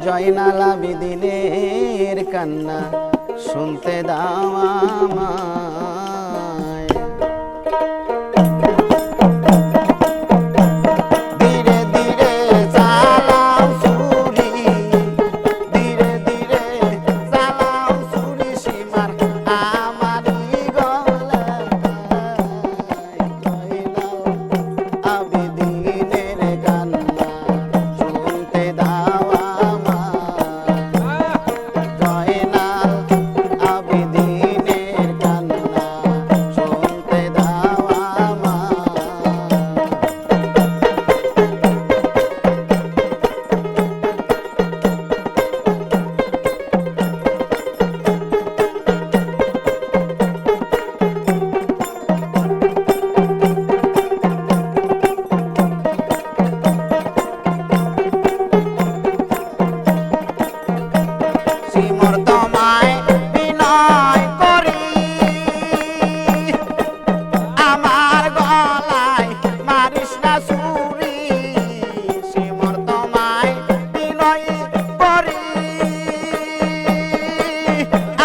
জয়নাল আবেদিনের কান্না শুনতে দাও আমায়। ধীরে ধীরে চালাও ছুরি, ধীরে ধীরে চালাও ছুরি সীমার আমারই গলায়। জয়নাল আবেদিনের কান্না শুনতে দাও আমায়। জয়নাল আবেদিনের কান্না শুনতে দাও শ্রীমর তোমায় বিনয় করি, আমার গলায় মারিস না ছুরি। শ্রীমর তোমায় বিনয় করি,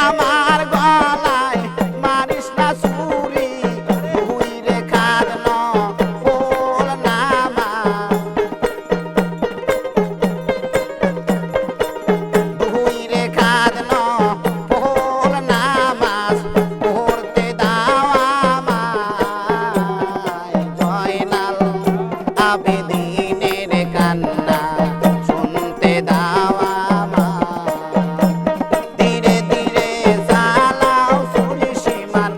আমার গলায় মারিস না ছুরি। দুই রেখার নফল নামাজ, দুই রেখার নফল নামাজ পড়তে দাও আমায়। জয়নাল আবেদিনের কান্না শুনতে দাও আমায়। ধীরে ধীরে চালাও ছুরি সীমার,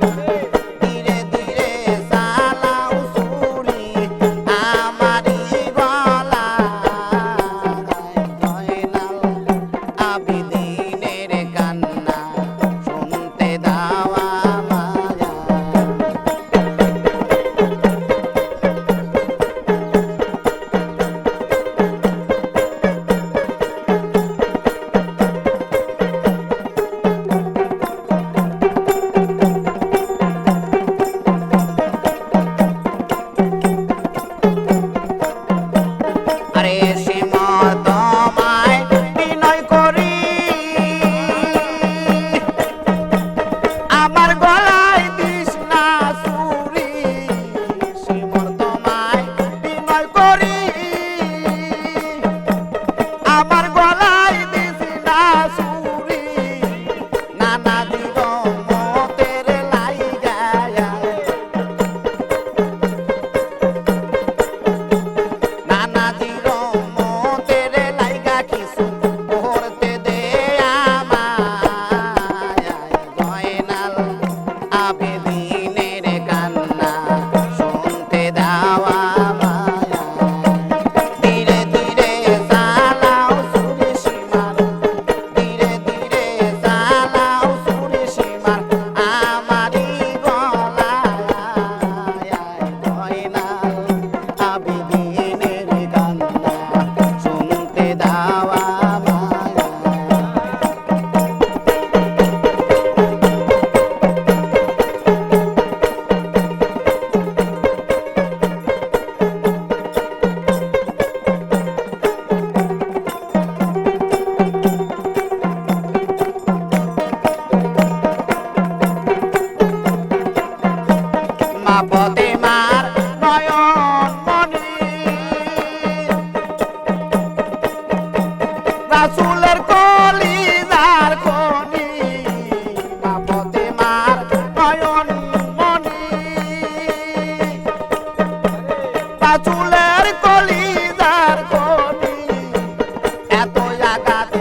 ধীরে ধীরে চালাও ছুরি আমারই গলায়। জয়নাল আবেদিনের কান্না শুনতে দাও আমায়। আরে শ্রীমর তোমায় বিনয় করি, আমার গলায় দিস না ছুরি। শ্রীমর তোমায় বিনয় করি, আমার গলায় দিস না ছুরি। নানা মতের লাইগায়, নানা মতের লাইগা কিছু পড়তে দে আমায়। জয়নাল আবেদিনের কান্না শুনতে দাও আমায়। ধীরে ধীরে চালাও ছুরি সীমার, ধীরে ধীরে চালাও ছুরি সীমার আমারই গলায়। জয়নাল আবেদিনের কান্না শুনতে দাও আমায়। মা ফতেমার নয়ন মনি, রাসূলের কলিজার খনি। মা ফতেমার নয়ন মনি, রাসূলের কলিজার খনি। এত আঘাত